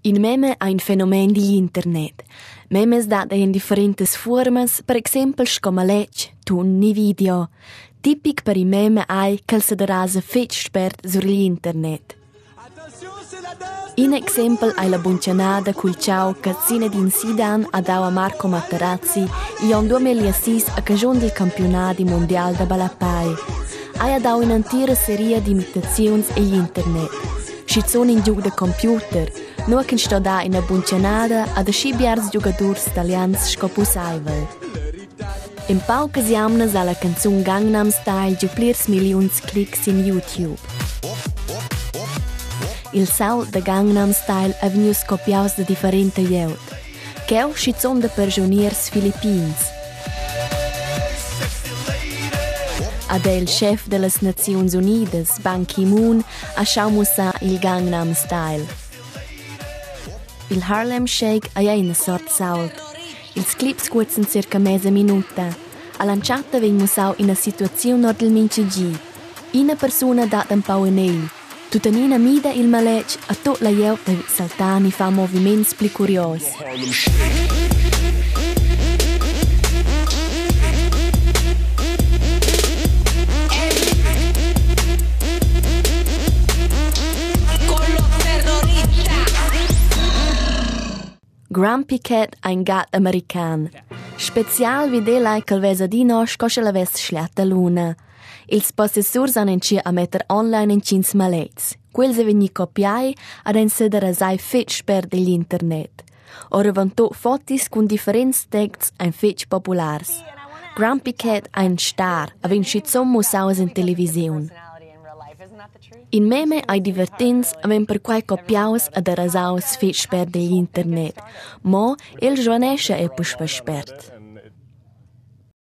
In meme ha un fenomen di internet. Memes data in differentas furmas, per exempel come maletg, ton ni video. Tipic per i meme è che se derasa fitg spert sur internet. In exempel è la buncianada col ciao che Zinedine Zidane ha dato a Marco Materazzi in 2006 a cagione del campionato mondiale da balapai. Ha dato un'intera serie di imitazioni in internet. Ci sono in gioco da computer, non che sto da in buncianada ad scibiars giocatori italiani scopusaivel. In paucas jamnas alla canzone Gangnam Style giù plirs milions clicks in YouTube. Il sound da Gangnam Style è venuto scopiato da differenti jeut. Che ci sono da prigionieri filippins. Ad il chef delle Nazioni Unite, Ban Ki-moon, ha sciamusa il Gangnam Style. Il Harlem Shake è una sorta salt. Ils clips scuozzano circa mezza minuta. A lanciata vengono usati in una situazione normalmente G. Una persona dà un po' in egli. Tutanina mida il maletg a tot la jeut deve saltare e fa movimenti più curiosi. Grumpy Cat è un gatto americano. Special vide lei che il vesa di nos cosce la veste schliata luna. Ils possessors hanno in a mettere online intgins maletgs. Quels è venuto copiai ad insedere a fitg spert degli internet. Ora vanto fotis con differenti texts ein fitg populars. Grumpy Cat è un star, a vincizom musaus in televisione. In meme ai divertents aven per quai copiaus ad arasaus fitg spert degli internet. Mo il giovanesce è push per spert.